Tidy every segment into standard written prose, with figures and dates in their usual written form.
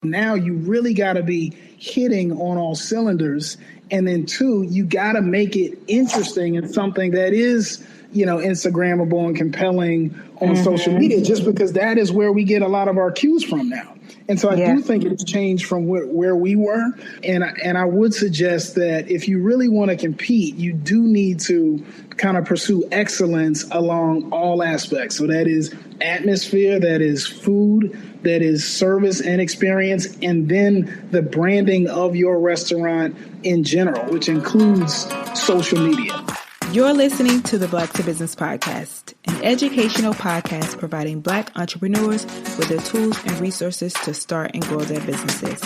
Now you really got to be hitting on all cylinders. And then two, you got to make it interesting and something that is, Instagrammable and compelling on social media, just because that is where we get a lot of our cues from now. And so I do think it's changed from where we were. And I would suggest that if you really want to compete, you do need to kind of pursue excellence along all aspects. So that is atmosphere, that is food, that is service and experience, and then the branding of your restaurant in general, which includes social media. You're listening to the Black to Business Podcast, an educational podcast providing Black entrepreneurs with the tools and resources to start and grow their businesses.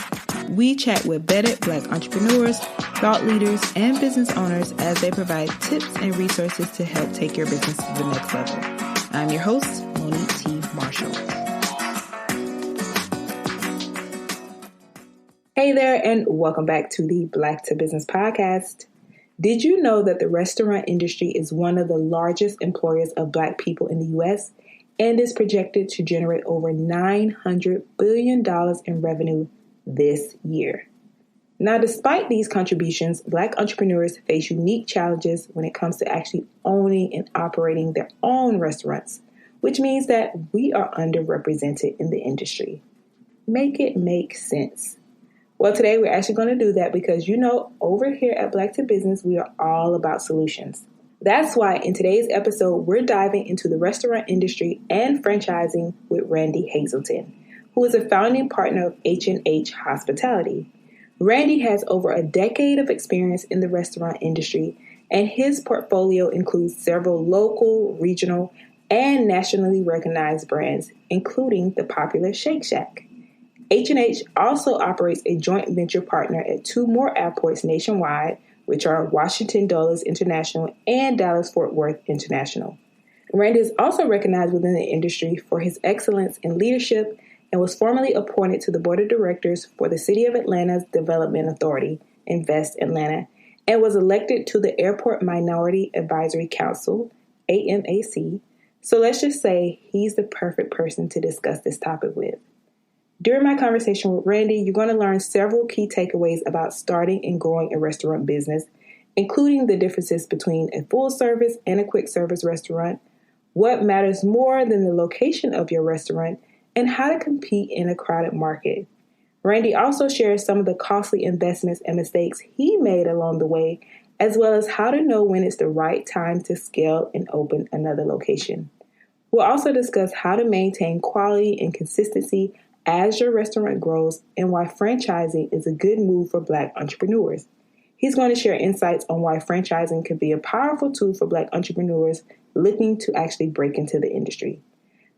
We chat with vetted Black entrepreneurs, thought leaders, and business owners as they provide tips and resources to help take your business to the next level. I'm your host, Monique T. Marshall. Hey there, and welcome back to the Black to Business Podcast. Did you know that the restaurant industry is one of the largest employers of Black people in the U.S. and is projected to generate over $900 billion in revenue this year? Now, despite these contributions, Black entrepreneurs face unique challenges when it comes to actually owning and operating their own restaurants, which means that we are underrepresented in the industry. Make it make sense. Well, today we're actually going to do that because, over here at Black to Business, we are all about solutions. That's why in today's episode, we're diving into the restaurant industry and franchising with Randy Hazelton, who is a founding partner of H&H Hospitality. Randy has over a decade of experience in the restaurant industry, and his portfolio includes several local, regional, and nationally recognized brands, including the popular Shake Shack. H&H also operates a joint venture partner at two more airports nationwide, which are Washington Dulles International and Dallas-Fort Worth International. Randy is also recognized within the industry for his excellence in leadership and was formerly appointed to the board of directors for the City of Atlanta's Development Authority, Invest Atlanta, and was elected to the Airport Minority Advisory Council, AMAC. So let's just say he's the perfect person to discuss this topic with. During my conversation with Randy, you're going to learn several key takeaways about starting and growing a restaurant business, including the differences between a full service and a quick service restaurant, what matters more than the location of your restaurant, and how to compete in a crowded market. Randy also shares some of the costly investments and mistakes he made along the way, as well as how to know when it's the right time to scale and open another location. We'll also discuss how to maintain quality and consistency as your restaurant grows and why franchising is a good move for Black entrepreneurs. He's going to share insights on why franchising can be a powerful tool for Black entrepreneurs looking to actually break into the industry.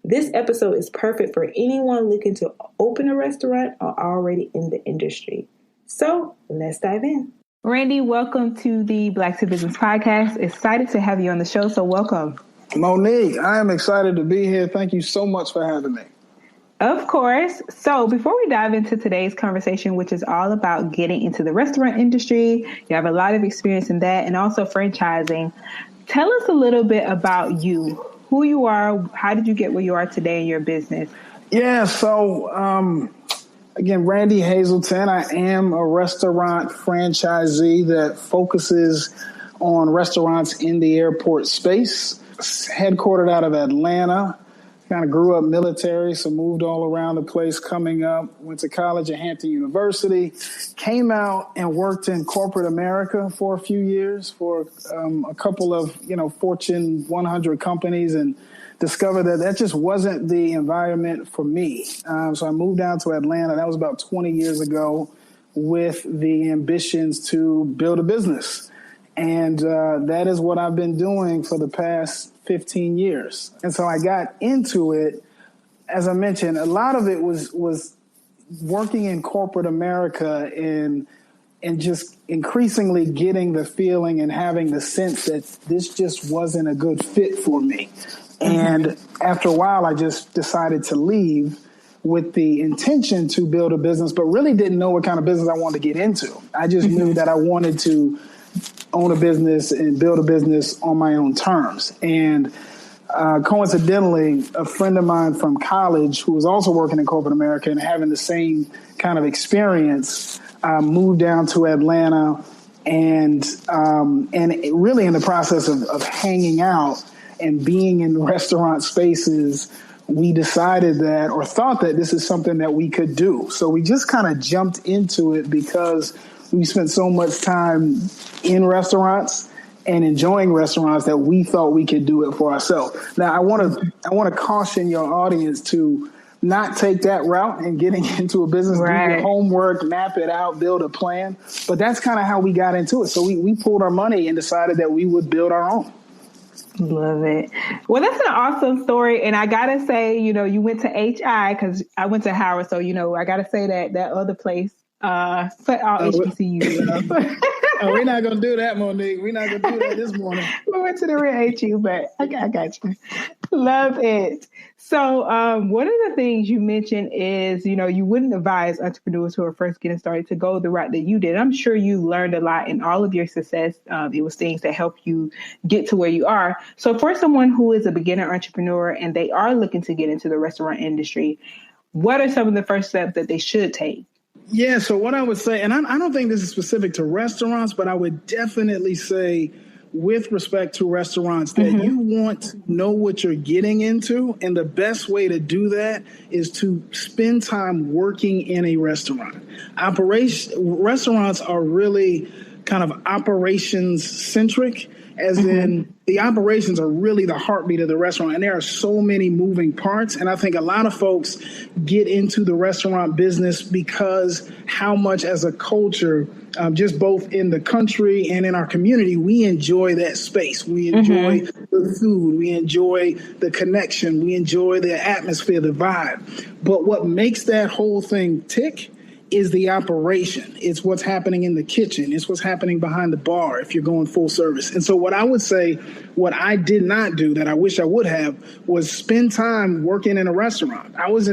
This episode is perfect for anyone looking to open a restaurant or already in the industry. So let's dive in. Randy, welcome to the Black to Business Podcast. Excited to have you on the show, so welcome. Monique, I am excited to be here. Thank you so much for having me. Of course. So before we dive into today's conversation, which is all about getting into the restaurant industry, you have a lot of experience in that and also franchising. Tell us a little bit about you, who you are, how did you get where you are today in your business? Yeah, so again, Randy Hazelton. I am a restaurant franchisee that focuses on restaurants in the airport space, headquartered out of Atlanta. Kind of grew up military, so moved all around the place coming up. Went to college at Hampton University. Came out and worked in corporate America for a few years for a couple of, Fortune 100 companies, and discovered that just wasn't the environment for me. So I moved down to Atlanta. That was about 20 years ago with the ambitions to build a business. And that is what I've been doing for the past 15 years. And so I got into it, as I mentioned, a lot of it was working in corporate America and just increasingly getting the feeling and having the sense that this just wasn't a good fit for me. And after a while, I just decided to leave with the intention to build a business, but really didn't know what kind of business I wanted to get into. I just knew that I wanted to own a business and build a business on my own terms. And coincidentally, a friend of mine from college who was also working in corporate America and having the same kind of experience moved down to Atlanta, and really in the process of hanging out and being in restaurant spaces, we decided that, or thought that, this is something that we could do. So we just kind of jumped into it because we spent so much time in restaurants and enjoying restaurants that we thought we could do it for ourselves. Now, I want to caution your audience to not take that route and getting into a business, right. Do your homework, map it out, build a plan. But that's kind of how we got into it. So we pulled our money and decided that we would build our own. Love it. Well, that's an awesome story. And I got to say, you went to HI because I went to Howard. So, I got to say that other place for all HBCUs. Oh, we're not going to do that, Monique. We're not going to do that this morning. We went to the real HU, but I got you. Love it. So one of the things you mentioned is, you wouldn't advise entrepreneurs who are first getting started to go the route that you did. I'm sure you learned a lot in all of your success. It was things that helped you get to where you are. So for someone who is a beginner entrepreneur and they are looking to get into the restaurant industry, what are some of the first steps that they should take? Yeah, so what I would say, and I don't think this is specific to restaurants, but I would definitely say with respect to restaurants that you want to know what you're getting into. And the best way to do that is to spend time working in a restaurant. Restaurants are really kind of operations centric, as in the operations are really the heartbeat of the restaurant. And there are so many moving parts. And I think a lot of folks get into the restaurant business because how much as a culture, just both in the country and in our community, we enjoy that space. We enjoy the food. We enjoy the connection. We enjoy the atmosphere, the vibe. But what makes that whole thing tick is the operation. It's what's happening in the kitchen. It's what's happening behind the bar if you're going full service. And so what I would say, what I did not do that I wish I would have, was spend time working in a restaurant. I was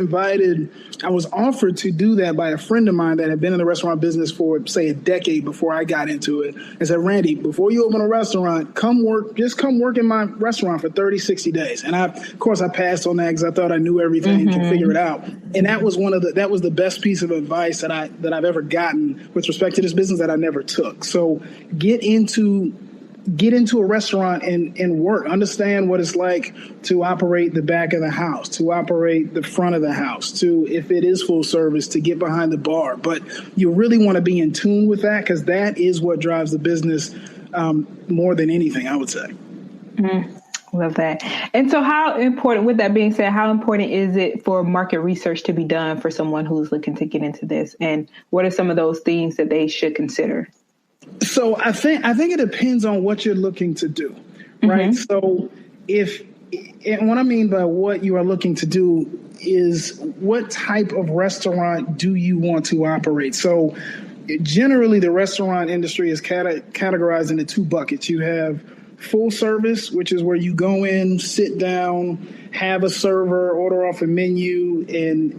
offered to do that by a friend of mine that had been in the restaurant business for, say, a decade before I got into it, and said, Randy, before you open a restaurant, come work in my restaurant for 30, 60 days. And of course I passed on that because I thought I knew everything and could figure it out. And that was the best piece of advice that I've ever gotten with respect to this business that I never took. So get into a restaurant and work. Understand what it's like to operate the back of the house, to operate the front of the house, to, if it is full service, to get behind the bar. But you really want to be in tune with that, because that is what drives the business more than anything, I would say. Love that. And so how important, with that being said, how important is it for market research to be done for someone who's looking to get into this? And what are some of those things that they should consider? So I think it depends on what you're looking to do, right? So and what I mean by what you are looking to do is what type of restaurant do you want to operate? So generally the restaurant industry is categorized into two buckets. You have full service, which is where you go in, sit down, have a server, order off a menu, and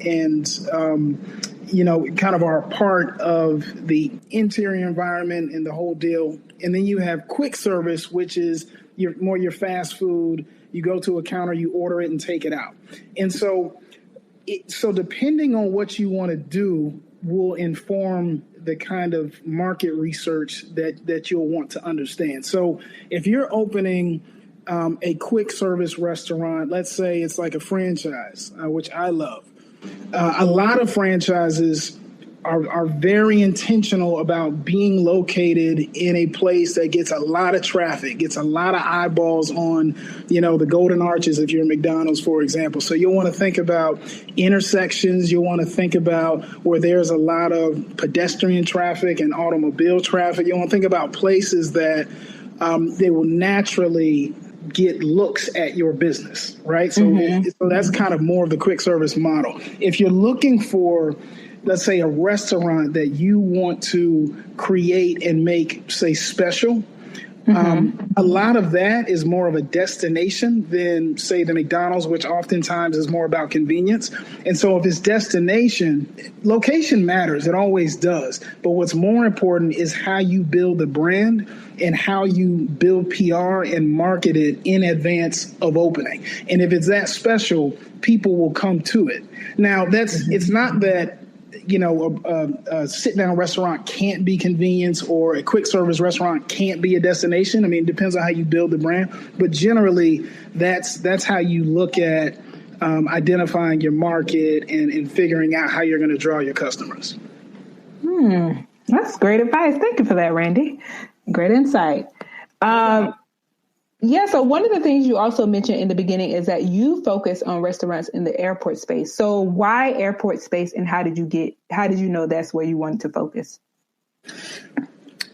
kind of are part of the interior environment and the whole deal. And then you have quick service, which is your fast food. You go to a counter, you order it and take it out. And so depending on what you want to do will inform the kind of market research that you'll want to understand. So if you're opening a quick service restaurant, let's say it's like a franchise, which I love. A lot of franchises are very intentional about being located in a place that gets a lot of traffic, gets a lot of eyeballs on, the Golden Arches if you're in McDonald's, for example. So you'll want to think about intersections. You'll want to think about where there's a lot of pedestrian traffic and automobile traffic. You'll want to think about places that they will naturally get looks at your business, right? So that's kind of more of the quick service model. If you're looking for, let's say, a restaurant that you want to create and make, say, special, A lot of that is more of a destination than, say, the McDonald's, which oftentimes is more about convenience. And so if it's destination, location matters. It always does. But what's more important is how you build the brand and how you build PR and market it in advance of opening. And if it's that special, people will come to it. Now, it's not that a sit-down restaurant can't be convenience or a quick service restaurant can't be a destination. I mean, it depends on how you build the brand. But generally, that's how you look at identifying your market and figuring out how you're going to draw your customers. That's great advice. Thank you for that, Randy. Great insight. So one of the things you also mentioned in the beginning is that you focus on restaurants in the airport space. So why airport space, and how did you know that's where you wanted to focus?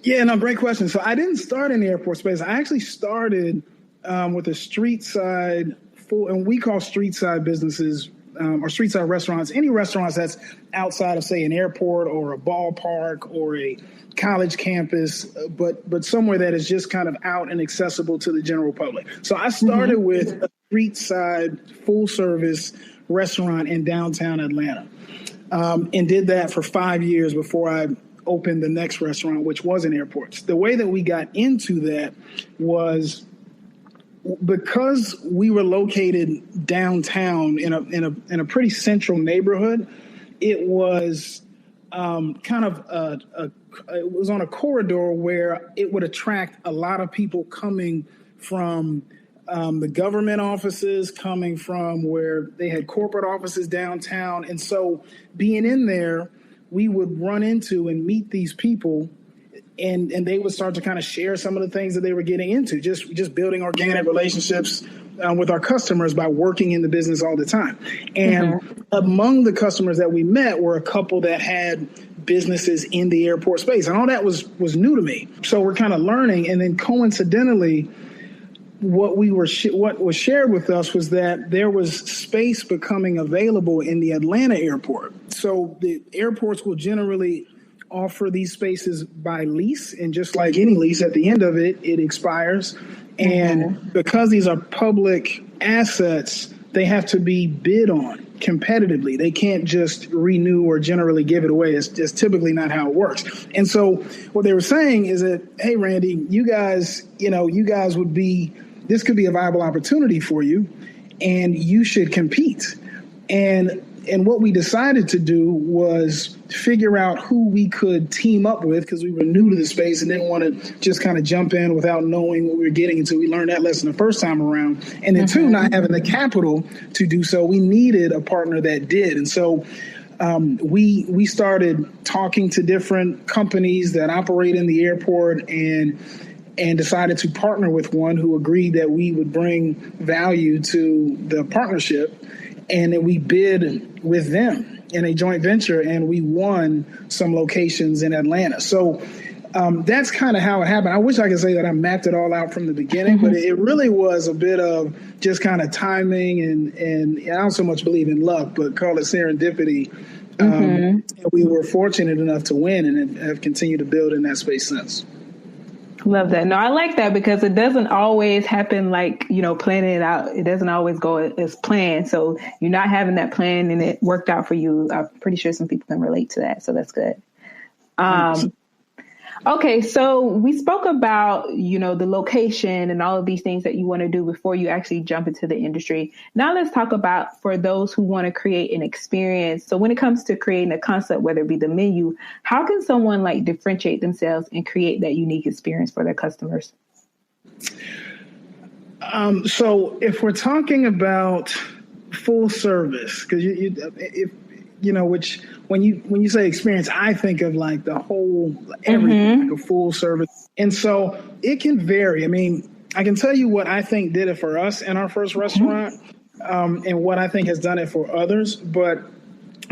Yeah, no, great question. So I didn't start in the airport space. I actually started with a street side and we call street side businesses or street side restaurants, any restaurants that's outside of, say, an airport or a ballpark or a college campus, but somewhere that is just kind of out and accessible to the general public. So I started with a street side full service restaurant in downtown Atlanta, and did that for 5 years before I opened the next restaurant, which was in airports. The way that we got into that was because we were located downtown in a pretty central neighborhood. It was it was on a corridor where it would attract a lot of people coming from the government offices, coming from where they had corporate offices downtown. And so being in there, we would run into and meet these people, and they would start to kind of share some of the things that they were getting into, just building organic relationships with our customers by working in the business all the time. And among the customers that we met were a couple that had businesses in the airport space, and all that was new to me. So we're kind of learning, and then coincidentally, what was shared with us was that there was space becoming available in the Atlanta airport. So the airports will generally offer these spaces by lease, and just like any lease, at the end of it, it expires. And because these are public assets, they have to be bid on competitively. They can't just renew or generally give it away. It's just typically not how it works. And so what they were saying is that, hey, Randy, you guys would be, this could be a viable opportunity for you, and you should compete. And what we decided to do was figure out who we could team up with, because we were new to the space and didn't want to just kind of jump in without knowing what we were getting into. We learned that lesson the first time around. And then two, not having the capital to do so, we needed a partner that did. And so we started talking to different companies that operate in the airport, and decided to partner with one who agreed that we would bring value to the partnership, and that we bid with them in a joint venture, and we won some locations in Atlanta. So that's kind of how it happened. I wish I could say that I mapped it all out from the beginning, but it really was a bit of just kind of timing, and I don't so much believe in luck, but call it serendipity. We were fortunate enough to win, and have continued to build in that space since. Love that. No, I like that, because it doesn't always happen like, planning it out. It doesn't always go as planned. So you're not having that plan and it worked out for you. I'm pretty sure some people can relate to that. So that's good. Okay. So we spoke about, the location and all of these things that you want to do before you actually jump into the industry. Now let's talk about for those who want to create an experience. So when it comes to creating a concept, whether it be the menu, how can someone differentiate themselves and create that unique experience for their customers? So if we're talking about full service, because which when you say experience, I think of the whole everything, like a full service. And so it can vary. I mean, I can tell you what I think did it for us in our first restaurant, and what I think has done it for others. But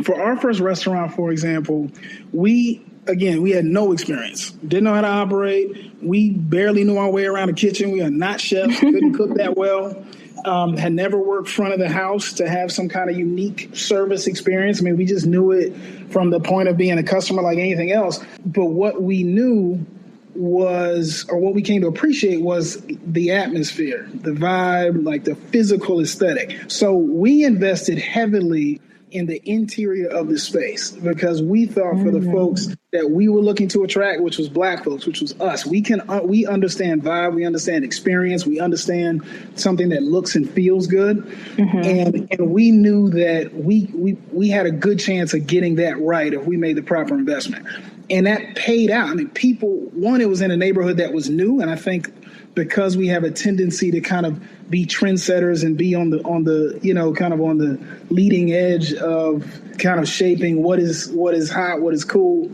for our first restaurant, for example, we had no experience, didn't know how to operate. We barely knew our way around the kitchen. We are not chefs, couldn't cook that well. Had never worked front of the house to have some kind of unique service experience. I mean, we just knew it from the point of being a customer like anything else. But what we knew what we came to appreciate was the atmosphere, the vibe, like the physical aesthetic. So we invested heavily in the interior of the space because we thought for the folks that we were looking to attract, which was Black folks, which was us, we understand vibe, we understand experience, we understand something that looks and feels good, and we knew that we had a good chance of getting that right if we made the proper investment, and that paid out. I mean, it was in a neighborhood that was new, and I think because we have a tendency to kind of be trendsetters and be on the kind of on the leading edge of kind of shaping what is hot, what is cool.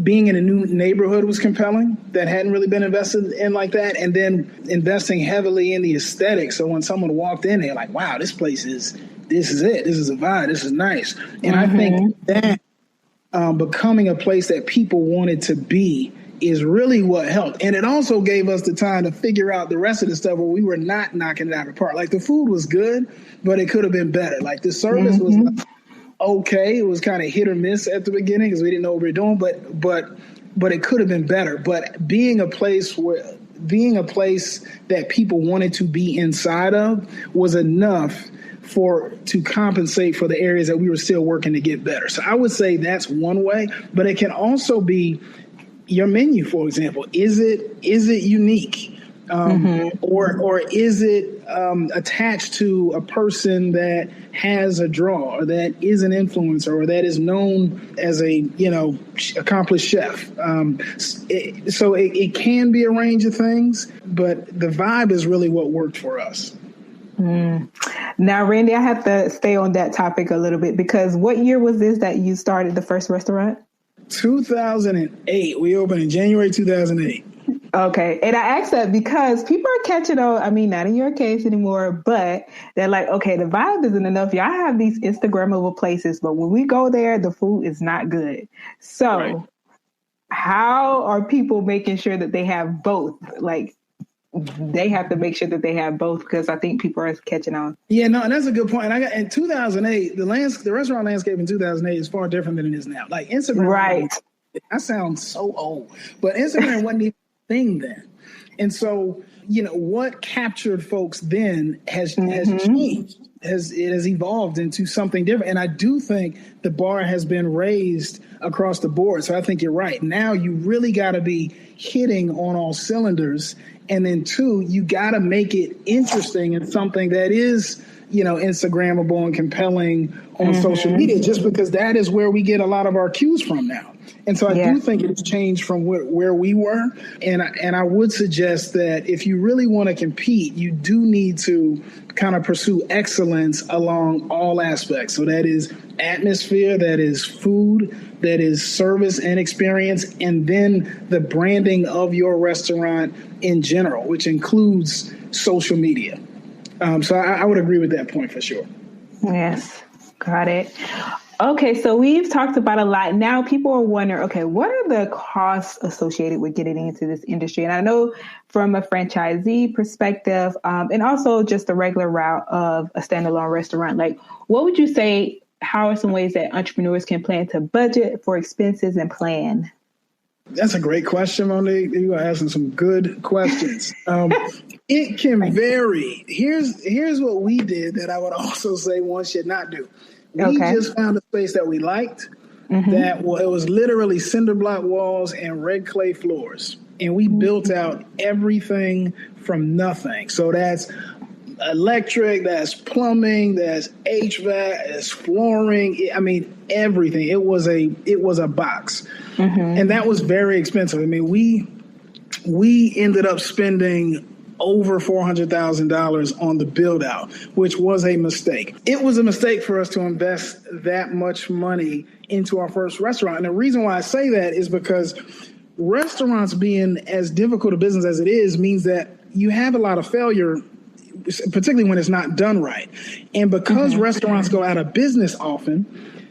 Being in a new neighborhood was compelling that hadn't really been invested in like that, and then investing heavily in the aesthetic. So when someone walked in, they're like, "Wow, this is it. This is a vibe. This is nice." And I think that becoming a place that people wanted to be is really what helped. And it also gave us the time to figure out the rest of the stuff where we were not knocking it out of the park. Like the food was good, but it could have been better. Like the service was like, okay. It was kind of hit or miss at the beginning because we didn't know what we were doing, but it could have been better. But being a place that people wanted to be inside of was enough to compensate for the areas that we were still working to get better. So I would say that's one way, but it can also be your menu, for example. Is it unique? Or is it attached to a person that has a draw, or that is an influencer, or that is known as a accomplished chef? So it can be a range of things, but the vibe is really what worked for us. Now, Randy, I have to stay on that topic a little bit because what year was this that you started the first restaurant? 2008. We opened in January 2008. Okay. And I asked that because people are catching on. I mean, not in your case anymore, but they're like, okay, the vibe isn't enough. Y'all have these Instagrammable places, but when we go there, the food is not good. So how are people making sure that they have both? Like, they have to make sure that they have both because I think people are catching on. Yeah, no, and that's a good point. And in 2008, the restaurant landscape in 2008 is far different than it is now. Like Instagram, right? I sound so old, but Instagram wasn't even a thing then. And so, what captured folks then has changed. It has evolved into something different. And I do think the bar has been raised across the board. So I think you're right. Now you really got to be hitting on all cylinders. And then two, you got to make it interesting and something that is, Instagrammable and compelling on social media, just because that is where we get a lot of our cues from now. And so I do think it's changed from where we were. And I would suggest that if you really want to compete, you do need to kind of pursue excellence along all aspects. So that is atmosphere, that is food, that is service and experience, and then the branding of your restaurant in general, which includes social media. So I would agree with that point for sure. Yes, got it. Okay, so we've talked about a lot. Now people are wondering, okay, what are the costs associated with getting into this industry? And I know from a franchisee perspective, and also just the regular route of a standalone restaurant, like what would you say, how are some ways that entrepreneurs can plan to budget for expenses and plan? That's a great question, Monique. You are asking some good questions. It can vary. Here's what we did that I would also say one should not do. We just found a space that we liked. It was literally cinder block walls and red clay floors, and we built out everything from nothing. So that's electric, that's plumbing, that's HVAC, that's flooring. I mean, everything. It was a box, and that was very expensive. I mean, we ended up spending over $400,000 on the build out, which was a mistake. It was a mistake for us to invest that much money into our first restaurant. And the reason why I say that is because restaurants being as difficult a business as it is means that you have a lot of failure, particularly when it's not done right. And because restaurants go out of business often,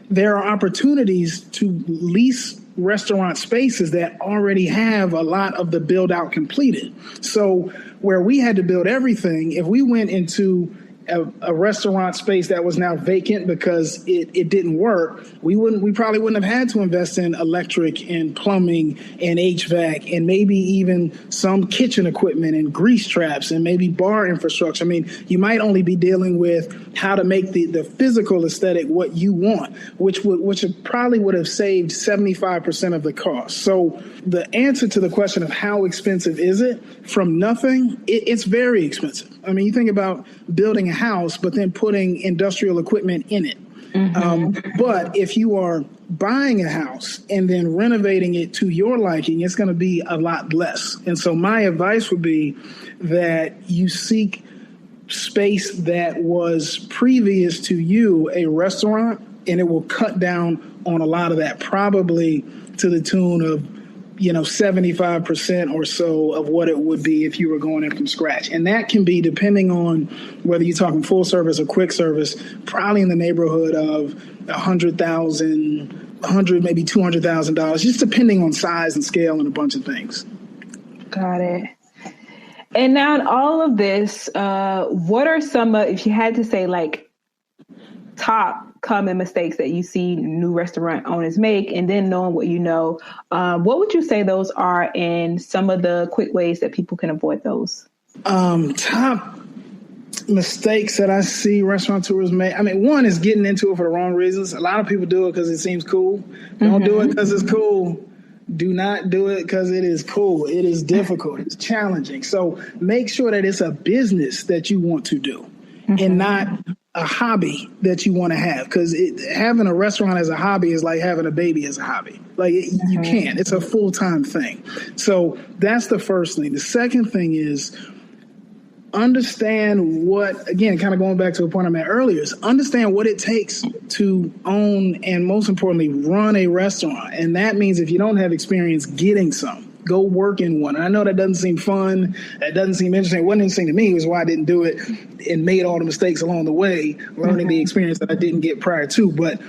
there are opportunities to lease restaurant spaces that already have a lot of the build out completed. So where we had to build everything, if we went into a restaurant space that was now vacant because it didn't work, we probably wouldn't have had to invest in electric and plumbing and HVAC and maybe even some kitchen equipment and grease traps and maybe bar infrastructure. I mean, you might only be dealing with how to make the physical aesthetic what you want, which probably would have saved 75% of the cost. So the answer to the question of how expensive is it from nothing, it's very expensive. I mean, you think about building a house, but then putting industrial equipment in it. But if you are buying a house and then renovating it to your liking, it's going to be a lot less. And so my advice would be that you seek space that was previous to you a restaurant, and it will cut down on a lot of that, probably to the tune of 75% or so of what it would be if you were going in from scratch. And that can be, depending on whether you're talking full service or quick service, probably in the neighborhood of $100,000, maybe $200,000, just depending on size and scale and a bunch of things. Got it. And now in all of this, what are some, if you had to say like top common mistakes that you see new restaurant owners make, and then knowing what you know, what would you say those are and some of the quick ways that people can avoid those? Top mistakes that I see restaurateurs make. I mean, one is getting into it for the wrong reasons. A lot of people do it because it seems cool. Don't do it because it's cool. Do not do it because it is cool. It is difficult. It's challenging. So make sure that it's a business that you want to do and not a hobby that you want to have, because having a restaurant as a hobby is like having a baby as a hobby. Like you can't. It's a full-time thing. So that's the first thing. The second thing is understand what, again, kind of going back to a point I made earlier, is understand what it takes to own and, most importantly, run a restaurant. And that means if you don't have experience, getting some. Go work in one. And I know that doesn't seem fun. That doesn't seem interesting. It wasn't interesting to me. It was why I didn't do it and made all the mistakes along the way, learning the experience that I didn't get prior to. But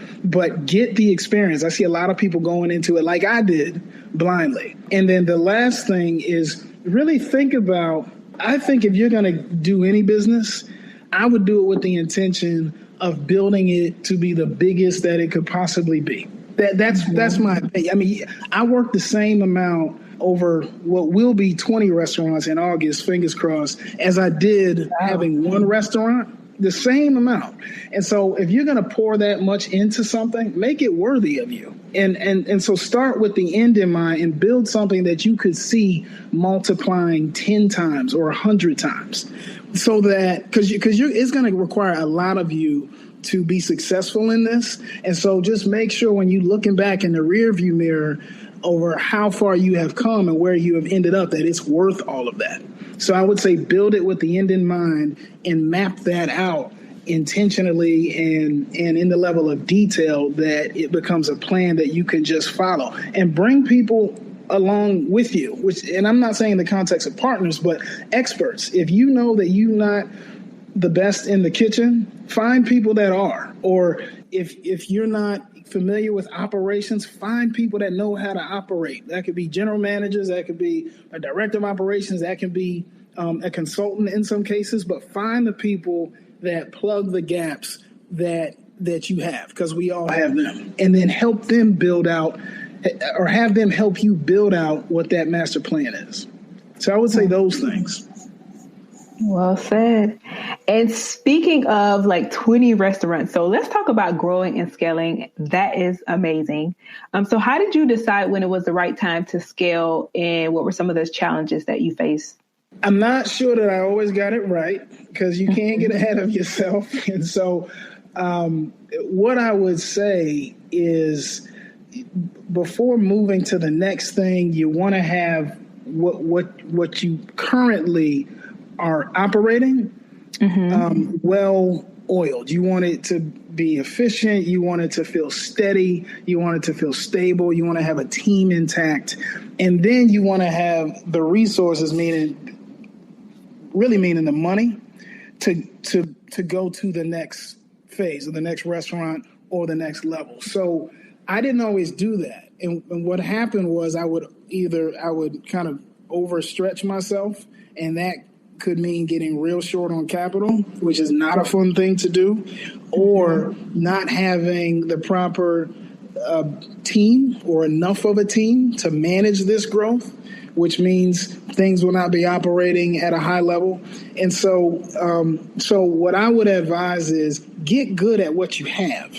get the experience. I see a lot of people going into it like I did, blindly. And then the last thing is really think about, I think if you're going to do any business, I would do it with the intention of building it to be the biggest that it could possibly be. That's my opinion. I mean, I work the same amount over what will be 20 restaurants in August, fingers crossed, as I did having one restaurant, the same amount. And so if you're going to pour that much into something, make it worthy of you. And so start with the end in mind and build something that you could see multiplying 10 times or 100 times, so that because it's going to require a lot of you to be successful in this. And so just make sure when you're looking back in the rearview mirror over how far you have come and where you have ended up, that it's worth all of that. So I would say build it with the end in mind and map that out intentionally and in the level of detail that it becomes a plan that you can just follow, and bring people along with you, and I'm not saying in the context of partners, but experts. If you know that you're not the best in the kitchen, find people that are. Or if you're not familiar with operations, find people that know how to operate. That could be general managers, that could be a director of operations, that can be a consultant in some cases, but find the people that plug the gaps that you have, because we all have them, and then help them build out, or have them help you build out what that master plan is. So I would say those things. Well said. And speaking of like 20 restaurants, so let's talk about growing and scaling. That is amazing. So how did you decide when it was the right time to scale, and what were some of those challenges that you faced? I'm not sure that I always got it right, because you can't get ahead of yourself. And so what I would say is, before moving to the next thing, you want to have what you currently are operating well oiled. You want it to be efficient. You want it to feel steady. You want it to feel stable. You want to have a team intact. And then you want to have the resources, meaning the money to go to the next phase or the next restaurant or the next level. So I didn't always do that. And what happened was I would kind of overstretch myself, and that could mean getting real short on capital, which is not a fun thing to do, or not having the proper team or enough of a team to manage this growth, which means things will not be operating at a high level. And so what I would advise is get good at what you have,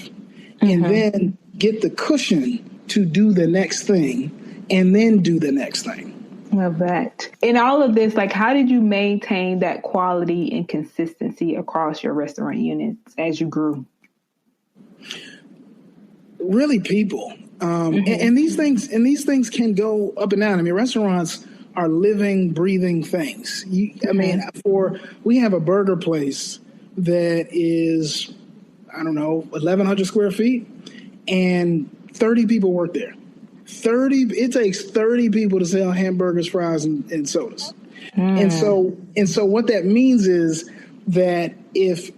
and then get the cushion to do the next thing, and then do the next thing. Love that. In all of this, like, how did you maintain that quality and consistency across your restaurant units as you grew? Really, people. And these things can go up and down. I mean, restaurants are living, breathing things. We have a burger place that is, 1,100 square feet, and 30 people work there. It takes 30 people to sell hamburgers, fries, and sodas. And so what that means is that if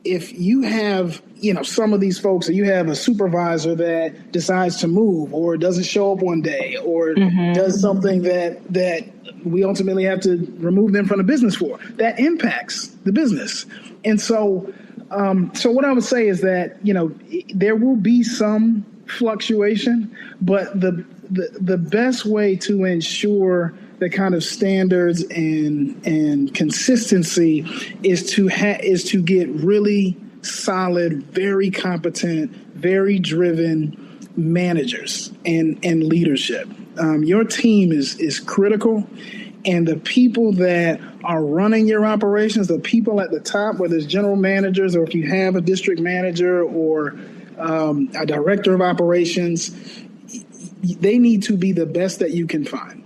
you have, some of these folks, or you have a supervisor that decides to move or doesn't show up one day or does something that we ultimately have to remove them from the business for, that impacts the business. And so what I would say is that, there will be some fluctuation, but the best way to ensure the kind of standards and consistency is to get really solid, very competent, very driven managers and leadership. Your team is critical, and the people that are running your operations, the people at the top, whether it's general managers or if you have a district manager or a director of operations, they need to be the best that you can find.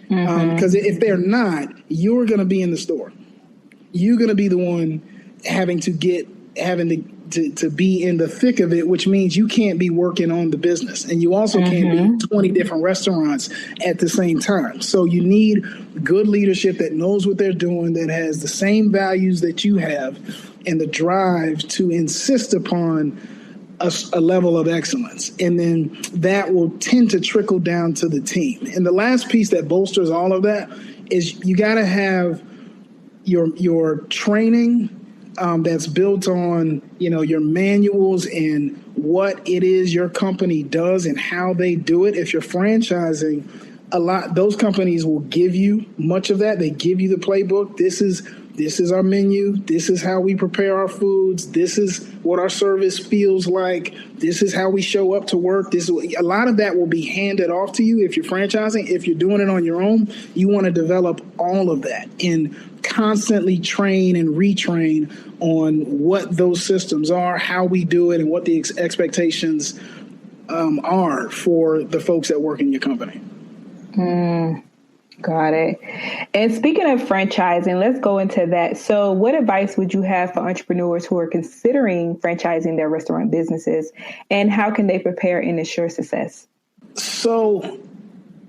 Because if they're not, you're going to be in the store. You're going to be the one having to be in the thick of it, which means you can't be working on the business. And you also can't be in 20 different restaurants at the same time. So you need good leadership that knows what they're doing, that has the same values that you have, and the drive to insist upon a level of excellence. And then that will tend to trickle down to the team. And the last piece that bolsters all of that is you got to have your training that's built on, your manuals and what it is your company does and how they do it. If you're franchising, those companies will give you much of that. They give you the playbook. This is our menu. This is how we prepare our foods. This is what our service feels like. This is how we show up to work. A lot of that will be handed off to you if you're franchising. If you're doing it on your own, you want to develop all of that and constantly train and retrain on what those systems are, how we do it, and what the expectations are for the folks that work in your company. Got it. And speaking of franchising, let's go into that. So what advice would you have for entrepreneurs who are considering franchising their restaurant businesses, and how can they prepare and ensure success? So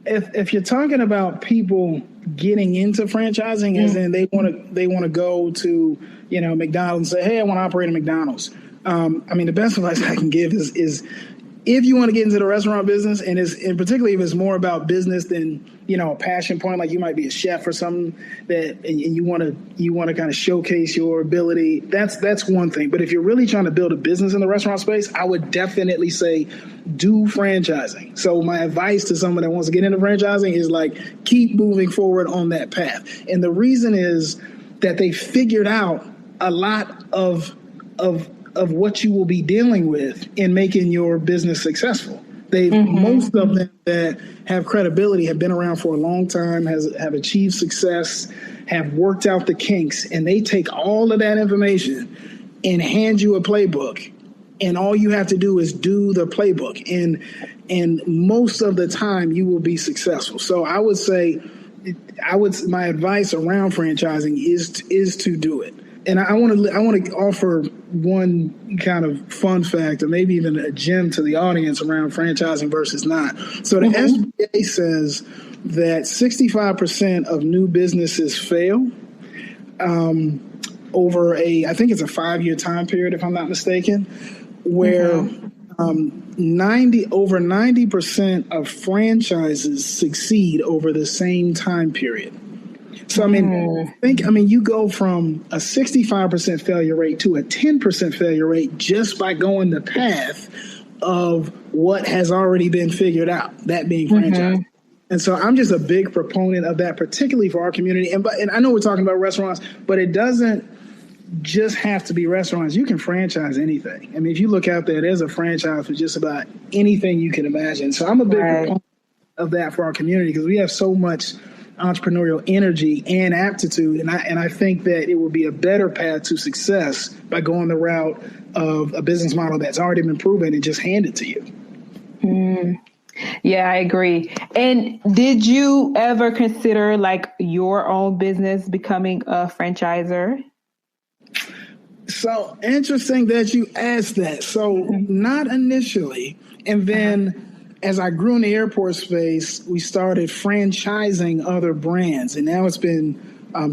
if you're talking about people getting into franchising, as in they want to go to, McDonald's and say, hey, I want to operate a McDonald's. The best advice I can give is if you want to get into the restaurant business, and particularly if it's more about business than, a passion point, like you might be a chef or something and you want to kind of showcase your ability, that's one thing. But if you're really trying to build a business in the restaurant space, I would definitely say do franchising. So my advice to someone that wants to get into franchising is keep moving forward on that path. And the reason is that they figured out a lot of what you will be dealing with in making your business successful. Most of them that have credibility have been around for a long time, have achieved success, have worked out the kinks, and they take all of that information and hand you a playbook, and all you have to do is do the playbook, and most of the time you will be successful. So I would say, my advice around franchising is to do it. And I want to offer one kind of fun fact, or maybe even a gem to the audience around franchising versus not. So the SBA says that 65% of new businesses fail over I think it's a 5-year time period, if I'm not mistaken, where over 90% of franchises succeed over the same time period. So, you go from a 65% failure rate to a 10% failure rate just by going the path of what has already been figured out, that being franchise. And so I'm just a big proponent of that, particularly for our community. And I know we're talking about restaurants, but it doesn't just have to be restaurants. You can franchise anything. I mean, if you look out there, there's a franchise for just about anything you can imagine. So I'm a big proponent of that for our community because we have so much entrepreneurial energy and aptitude. And I think that it will be a better path to success by going the route of a business model that's already been proven and just hand it to you. Yeah, I agree. And did you ever consider like your own business becoming a franchisor? So interesting that you asked that. So not initially. And then as I grew in the airport space, we started franchising other brands. And now it's been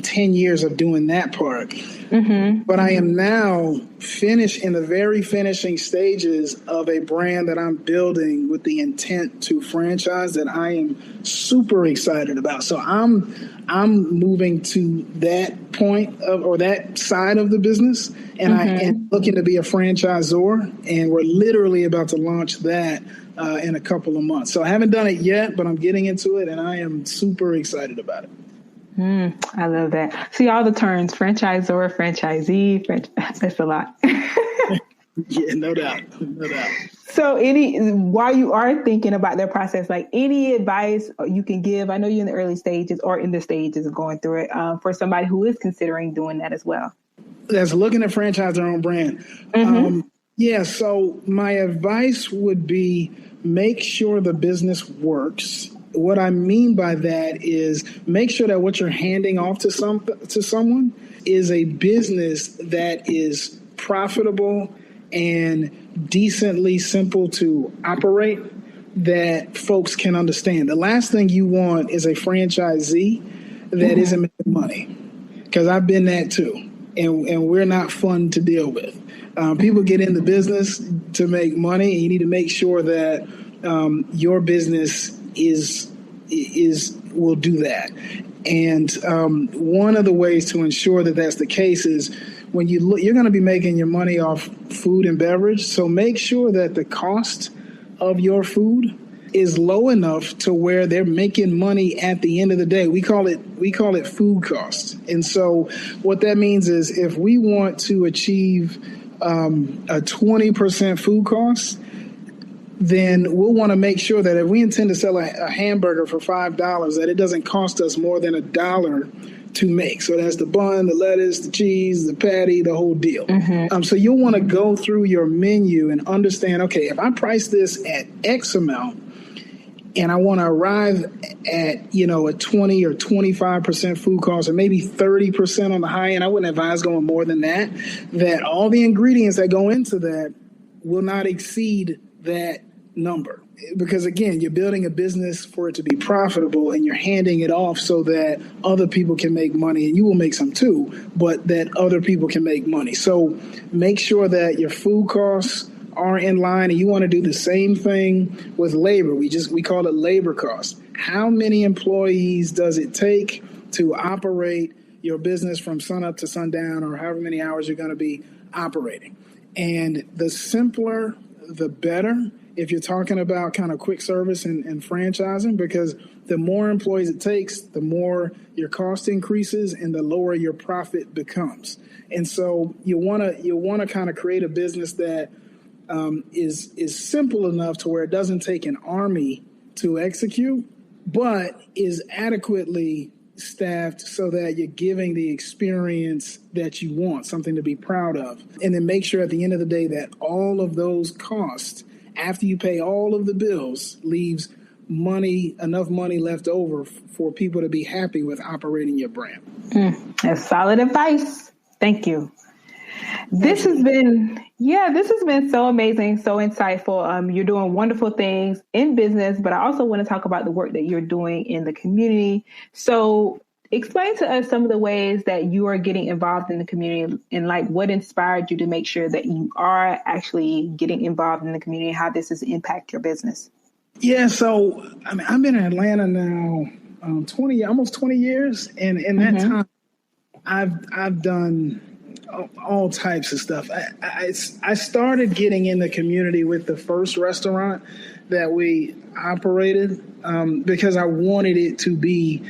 10 years of doing that part. But I am now finished in the very finishing stages of a brand that I'm building with the intent to franchise that I am super excited about. So I'm moving to that point or that side of the business, and I am looking to be a franchisor, and we're literally about to launch that in a couple of months. So I haven't done it yet, but I'm getting into it, and I am super excited about it. I love that. See all the terms: franchisor, franchisee. That's a lot. Yeah, no doubt. So while you are thinking about that process, like any advice you can give, I know you're in the early stages or in the stages of going through it, for somebody who is considering doing that as well. That's looking to franchise their own brand. So my advice would be make sure the business works. What I mean by that is make sure that what you're handing off to someone is a business that is profitable and decently simple to operate that folks can understand. The last thing you want is a franchisee that isn't making money, because I've been that too, and we're not fun to deal with. People get in the business to make money, and you need to make sure that your business will do that. And one of the ways to ensure that that's the case is when you're going to be making your money off food and beverage. So make sure that the cost of your food is low enough to where they're making money at the end of the day. We call it food costs. And so what that means is if we want to achieve a 20% food cost, then we'll want to make sure that if we intend to sell a hamburger for $5, that it doesn't cost us more than $1 to make. So that's the bun, the lettuce, the cheese, the patty, the whole deal. So you'll want to go through your menu and understand, okay, if I price this at X amount and I want to arrive at, a 20 or 25% food cost, or maybe 30% on the high end, I wouldn't advise going more than that all the ingredients that go into that will not exceed that number. Because again, you're building a business for it to be profitable, and you're handing it off so that other people can make money, and you will make some too, but that other people can make money. So make sure that your food costs are in line, and you want to do the same thing with labor. We call it labor costs. How many employees does it take to operate your business from sunup to sundown, or however many hours you're going to be operating? And the simpler, the better, if you're talking about kind of quick service and franchising, because the more employees it takes, the more your cost increases and the lower your profit becomes. And so you want to kind of create a business that is simple enough to where it doesn't take an army to execute, but is adequately staffed so that you're giving the experience that you want, something to be proud of. And then make sure at the end of the day that all of those costs, after you pay all of the bills, leaves enough money left over for people to be happy with operating your brand. That's solid advice. Thank you. This has been so amazing, so insightful. You're doing wonderful things in business, but I also want to talk about the work that you're doing in the community. So explain to us some of the ways that you are getting involved in the community, and like what inspired you to make sure that you are actually getting involved in the community, and how this has impacted your business. Yeah, so I've been in Atlanta now almost 20 years. And in that time, I've done all types of stuff. I started getting in the community with the first restaurant that we operated because I wanted it to be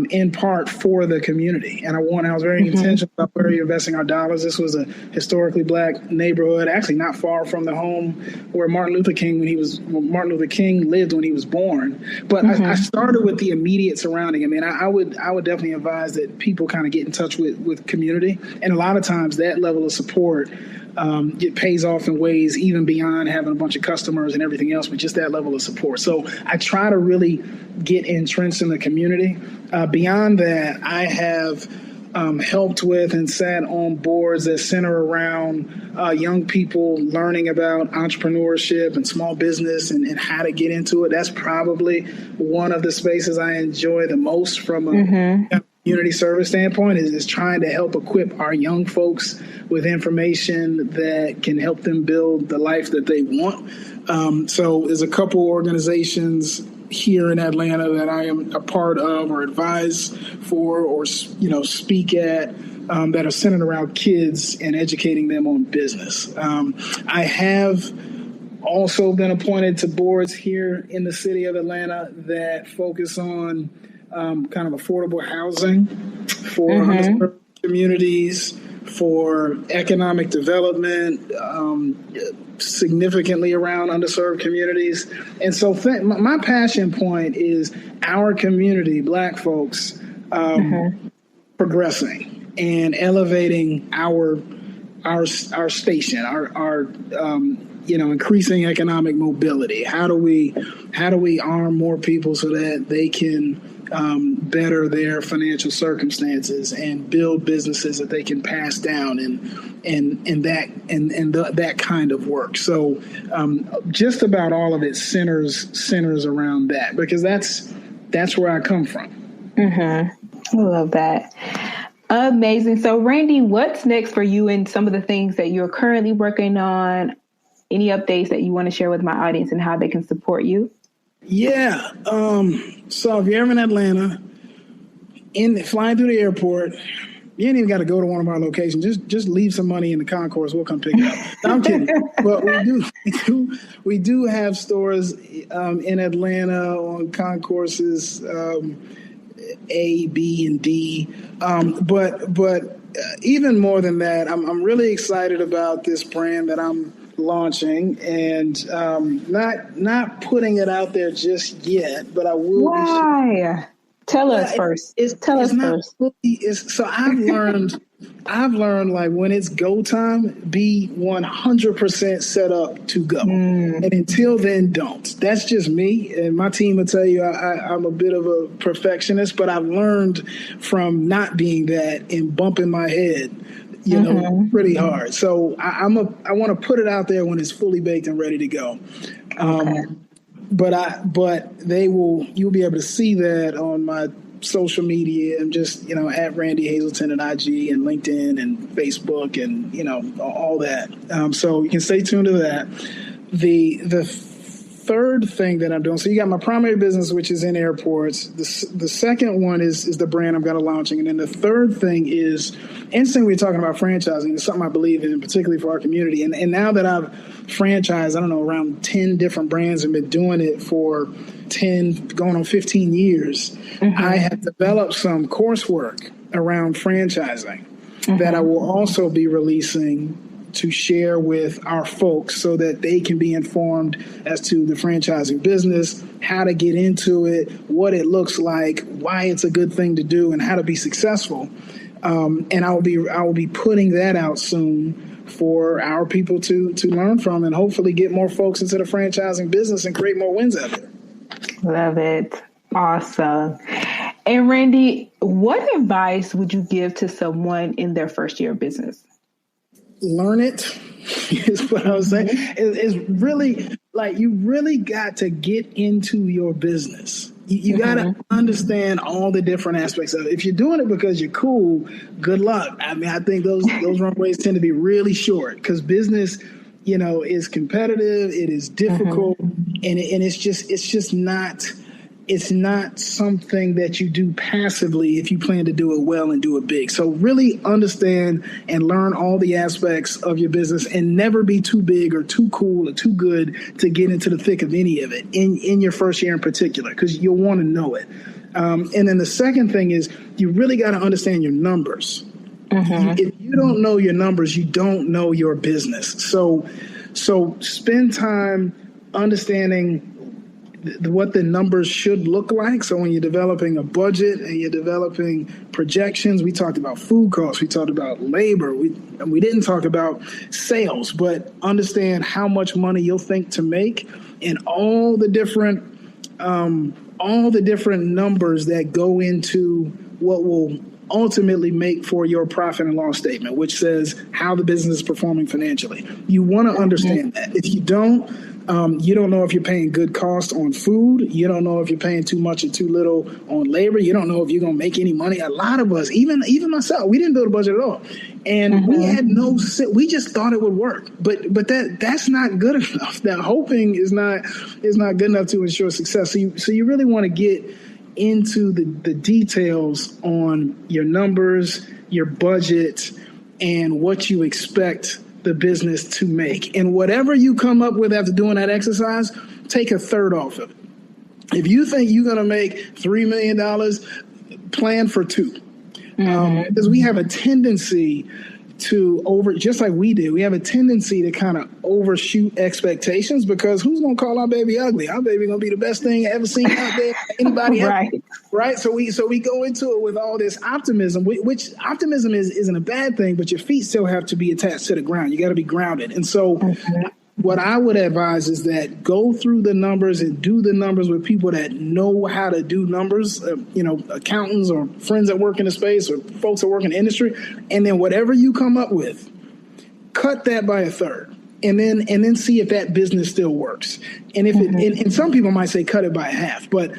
in part for the community. And I was very intentional about where you're investing our dollars. This was a historically black neighborhood, actually not far from the home where Martin Luther King lived when he was born. But I started with the immediate surrounding. I mean, I would definitely advise that people kind of get in touch with community. And a lot of times that level of support it pays off in ways even beyond having a bunch of customers and everything else, but just that level of support. So I try to really get entrenched in the community. Beyond that, I have helped with and sat on boards that center around young people learning about entrepreneurship and small business and how to get into it. That's probably one of the spaces I enjoy the most from a community service standpoint is trying to help equip our young folks with information that can help them build the life that they want. So there's a couple organizations here in Atlanta that I am a part of or advise for or speak at that are centered around kids and educating them on business. I have also been appointed to boards here in the city of Atlanta that focus on kind of affordable housing for underserved communities, for economic development, significantly around underserved communities. And so my passion point is our community, Black folks, progressing and elevating our station, our increasing economic mobility. How do we arm more people so that they can better their financial circumstances and build businesses that they can pass down and that kind of work. So just about all of it centers around that because that's where I come from. I love that. Amazing. So Randy, what's next for you and some of the things that you're currently working on? Any updates that you want to share with my audience and how they can support you? Yeah. So if you're ever in Atlanta, flying through the airport, you ain't even got to go to one of our locations. Just leave some money in the concourse. We'll come pick it up. No, I'm kidding. But we do have stores in Atlanta on concourses A, B, and D. But even more than that, I'm really excited about this brand that I'm launching and not putting it out there just yet, but I will. Why? Tell us first. Tell us first. So I've learned like when it's go time, be 100% set up to go. And until then, don't. That's just me. And my team will tell you I'm a bit of a perfectionist, but I've learned from not being that and bumping my head pretty hard. So I want to put it out there when it's fully baked and ready to go. But you'll be able to see that on my social media. I'm just, at Randy Hazelton and IG and LinkedIn and Facebook and, all that. So you can stay tuned to that. The third thing that I'm doing, so you got my primary business, which is in airports. The second one is the brand I'm going to launching. And then the third thing is, interesting, we're talking about franchising. It's something I believe in, particularly for our community. And now that I've franchised, around 10 different brands and been doing it for 10, going on 15 years, I have developed some coursework around franchising that I will also be releasing to share with our folks so that they can be informed as to the franchising business, how to get into it, what it looks like, why it's a good thing to do, and how to be successful. And I will be putting that out soon for our people to learn from and hopefully get more folks into the franchising business and create more wins out there. Love it. Awesome. And Randy, what advice would you give to someone in their first year of business? Learn it is what I was saying. It's really like you really got to get into your business. You got to understand all the different aspects of it. If you're doing it because you're cool, good luck. I think those runways tend to be really short because business, is competitive. It is difficult, and it's just not. it's not something that you do passively if you plan to do it well and do it big. So really understand and learn all the aspects of your business and never be too big or too cool or too good to get into the thick of any of it in your first year in particular, because you'll want to know it. And then the second thing is you really got to understand your numbers. If you don't know your numbers, you don't know your business. So spend time understanding what the numbers should look like. So when you're developing a budget and you're developing projections, we talked about food costs, we talked about labor, we didn't talk about sales, but understand how much money you'll think to make and all the different numbers that go into what will ultimately make for your profit and loss statement, which says how the business is performing financially. You want to understand that. If you don't know if you're paying good cost on food. You don't know if you're paying too much or too little on labor. You don't know if you're going to make any money. A lot of us, even myself, we didn't build a budget at all. And we had we just thought it would work. But that's not good enough. That hoping is not good enough to ensure success. So you really want to get into the details on your numbers, your budget, and what you expect the business to make. And whatever you come up with after doing that exercise, take a third off of it. If you think you're going to make $3 million, plan for $2 million. Because we have a tendency to just like we did, we have a tendency to kind of overshoot expectations, because who's going to call our baby ugly? Our baby going to be the best thing ever seen out there. Anybody right. ever. Right. So we go into it with all this optimism, which optimism isn't a bad thing, but your feet still have to be attached to the ground. You got to be grounded. And so what I would advise is that go through the numbers and do the numbers with people that know how to do numbers, accountants or friends that work in the space or folks that work in the industry. And then whatever you come up with, cut that by a third. And then see if that business still works. And if and some people might say cut it by a half, but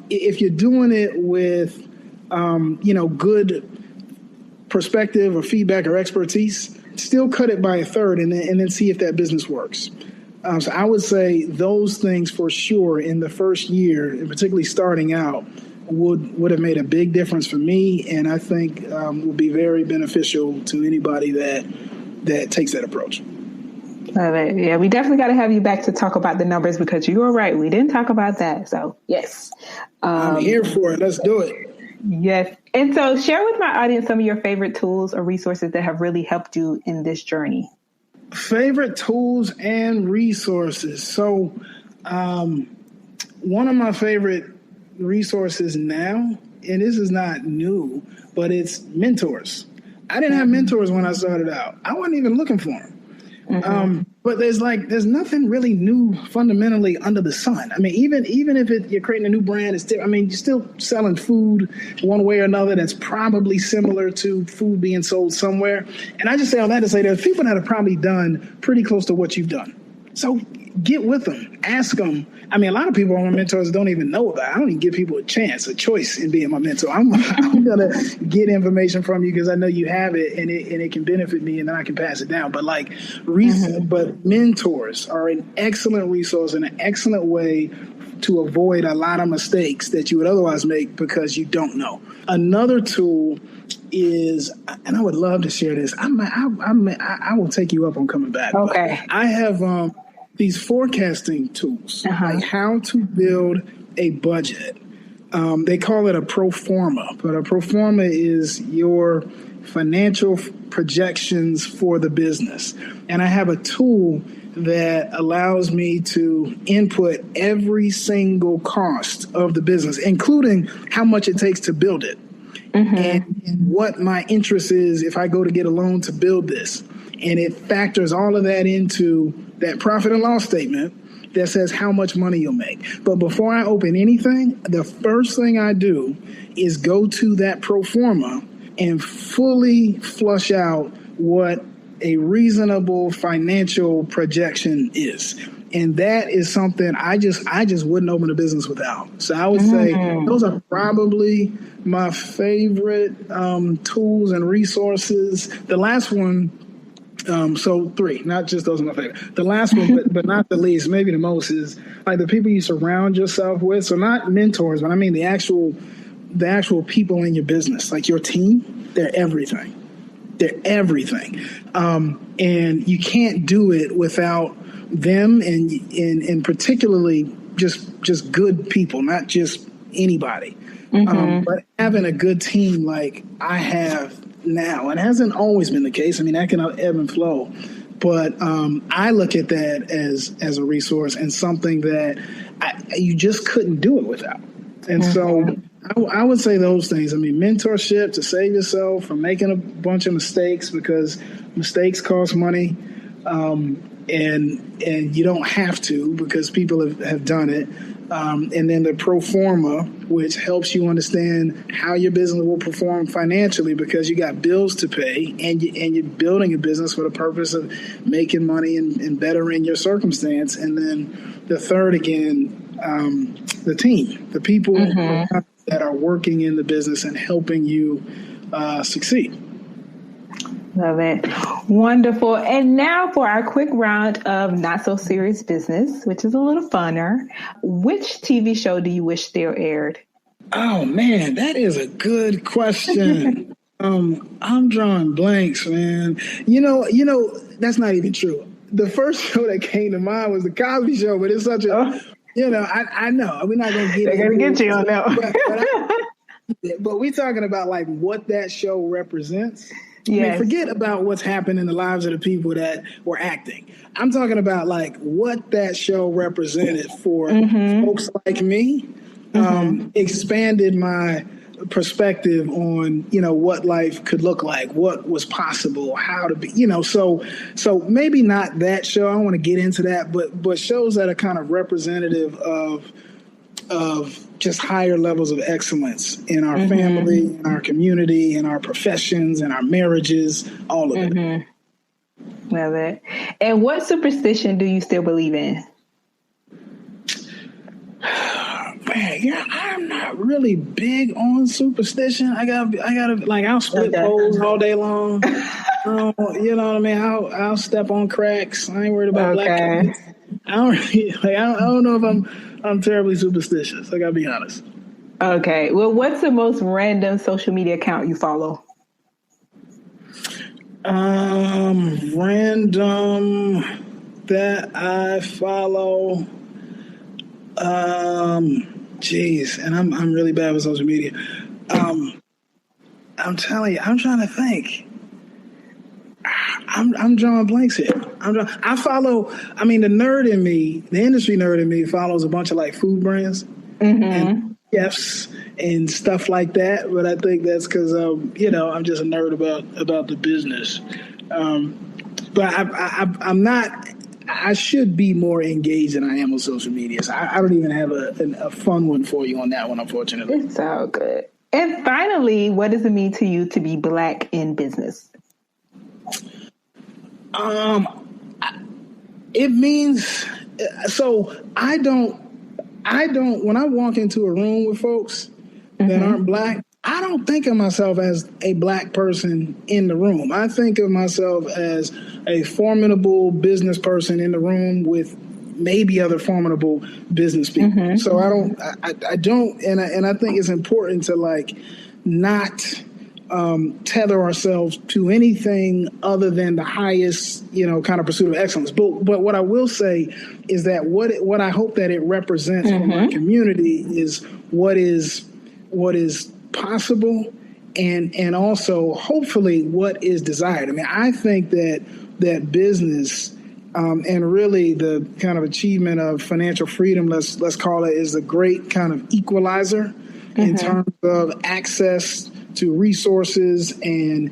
if you're doing it with good perspective or feedback or expertise, still cut it by a third and then see if that business works. So I would say those things for sure in the first year, and particularly starting out, would have made a big difference for me, and I think will be very beneficial to anybody that takes that approach. Love it. Yeah, we definitely got to have you back to talk about the numbers, because you were right. We didn't talk about that. So, yes. I'm here for it. Let's do it. Yes. And so share with my audience some of your favorite tools or resources that have really helped you in this journey. Favorite tools and resources. So one of my favorite resources now, and this is not new, but it's mentors. I didn't have mentors when I started out. I wasn't even looking for them. But there's nothing really new fundamentally under the sun. I mean, even if you're creating a new brand, you're still selling food one way or another that's probably similar to food being sold somewhere. And I just say all that to say there's people that have probably done pretty close to what you've done. So get with them, ask them. I mean, a lot of people are my mentors don't even know about it. I don't even give people a choice in being my mentor. I'm going to get information from you because I know you have it and it can benefit me, and then I can pass it down. But but mentors are an excellent resource and an excellent way to avoid a lot of mistakes that you would otherwise make because you don't know. Another tool is, and I would love to share this. I will take you up on coming back. Okay. I have these forecasting tools, like how to build a budget. They call it a pro forma, but a pro forma is your financial projections for the business. And I have a tool that allows me to input every single cost of the business, including how much it takes to build it. And what my interest is if I go to get a loan to build this. And it factors all of that into that profit and loss statement that says how much money you'll make. But before I open anything, the first thing I do is go to that pro forma and fully flush out what a reasonable financial projection is. And that is something I just wouldn't open a business without. So I would say those are probably my favorite tools and resources. The last one So 3, not just those are my favorite. The last one, but not the least, maybe the most, is like the people you surround yourself with. So not mentors, but I mean the actual people in your business, like your team. They're everything. They're everything, and you can't do it without them, and particularly just good people, not just anybody. But having a good team like I have now, it hasn't always been the case. I mean, that can ebb and flow, but I look at that as a resource and something that you just couldn't do it without. And so I would say those things. I mean, mentorship to save yourself from making a bunch of mistakes, because mistakes cost money, and you don't have to, because people have done it. And then the pro forma, which helps you understand how your business will perform financially, because you got bills to pay, and you're building a business for the purpose of making money and bettering your circumstance. And then the third, again, the team, the people that are working in the business and helping you succeed. Love it. Wonderful. And now for our quick round of not so serious business, which is a little funner. Which TV show do you wish still aired? Oh man, that is a good question. I'm drawing blanks, man. You know, that's not even true. The first show that came to mind was The Cosby Show, but it's such a, I know we're not gonna get. They're gonna get you on that. But we're talking about like what that show represents. Yes. I mean, forget about what's happened in the lives of the people that were acting. I'm talking about like what that show represented for folks like me. Expanded my perspective on, what life could look like, what was possible, how to be, so maybe not that show. I don't want to get into that, but shows that are kind of representative of just higher levels of excellence in our family, in our community, in our professions, in our marriages, all of it. Love it. And what superstition do you still believe in? Man, I'm not really big on superstition. I gotta like, I'll split poles all day long. You know what I mean? I'll step on cracks. I ain't worried about black kids. I don't know if I'm terribly superstitious. I gotta be honest. Okay. Well, what's the most random social media account you follow? Random that I follow. Geez, and I'm really bad with social media. I'm telling you, I'm trying to think. I'm drawing blanks here. I follow. I mean, the nerd in me, the industry nerd in me, follows a bunch of like food brands and chefs and stuff like that. But I think that's because I'm just a nerd about the business. But I'm not. I should be more engaged than I am on social media. So I don't even have a fun one for you on that one, unfortunately. It's all good. And finally, what does it mean to you to be Black in business? It means, so I don't, when I walk into a room with folks that aren't Black, I don't think of myself as a Black person in the room. I think of myself as a formidable business person in the room with maybe other formidable business people. So I don't, and I think it's important to like not tether ourselves to anything other than the highest, kind of pursuit of excellence. But what I will say is that what I hope that it represents for my community is what is possible and also hopefully what is desired. I mean, I think that business and really the kind of achievement of financial freedom, let's call it, is a great kind of equalizer in terms of access to resources and,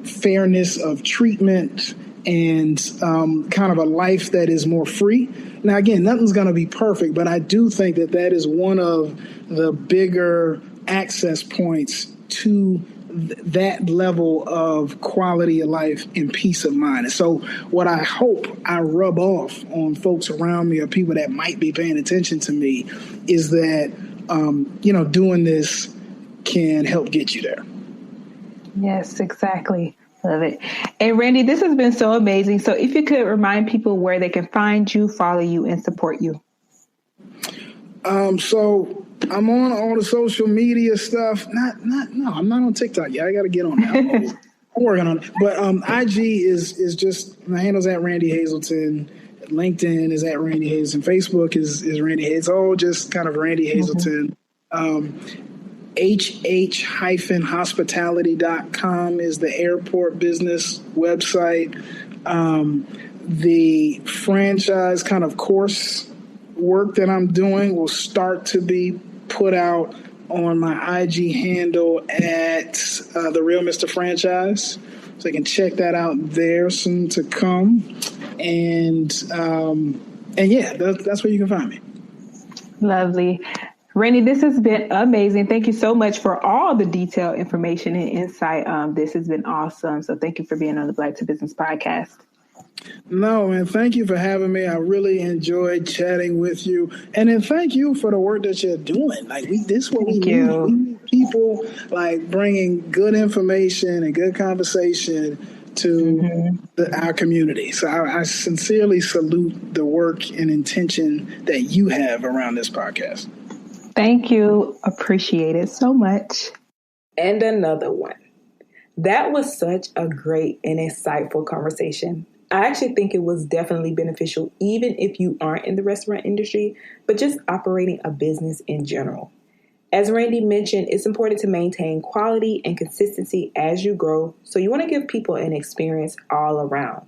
fairness of treatment and kind of a life that is more free. Now, again, nothing's going to be perfect, but I do think that is one of the bigger access points to that level of quality of life and peace of mind. And so what I hope I rub off on folks around me or people that might be paying attention to me is that, doing this can help get you there. Yes, exactly. Love it. And Randy, this has been so amazing. So if you could remind people where they can find you, follow you, and support you. So I'm on all the social media stuff. No, I'm not on TikTok yet. I got to get on that. I'm working on it. But IG is just, my handle's at Randy Hazelton. LinkedIn is at Randy Hazelton. Facebook is Randy Hazelton. It's all just kind of Randy Hazelton. H&H-Hospitality.com is the airport business website. The franchise kind of course work that I'm doing will start to be put out on my IG handle at The Real Mr. Franchise. So you can check that out there, soon to come. And yeah, that's where you can find me. Lovely. Randy, this has been amazing. Thank you so much for all the detailed information and insight. This has been awesome. So thank you for being on the Black to Business podcast. No, man, thank you for having me. I really enjoyed chatting with you. And then thank you for the work that you're doing. Like, this is what we need. We need people like bringing good information and good conversation to our community. So I sincerely salute the work and intention that you have around this podcast. Thank you. Appreciate it so much. And another one. That was such a great and insightful conversation. I actually think it was definitely beneficial, even if you aren't in the restaurant industry, but just operating a business in general. As Randy mentioned, it's important to maintain quality and consistency as you grow, so you want to give people an experience all around.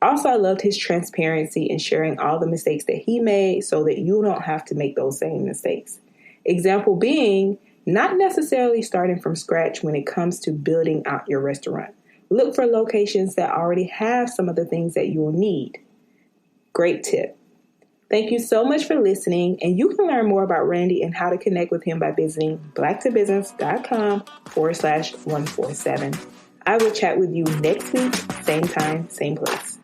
Also, I loved his transparency in sharing all the mistakes that he made so that you don't have to make those same mistakes. Example being, not necessarily starting from scratch when it comes to building out your restaurant. Look for locations that already have some of the things that you will need. Great tip. Thank you so much for listening, and you can learn more about Randy and how to connect with him by visiting blacktobusiness.com/147. I will chat with you next week, same time, same place.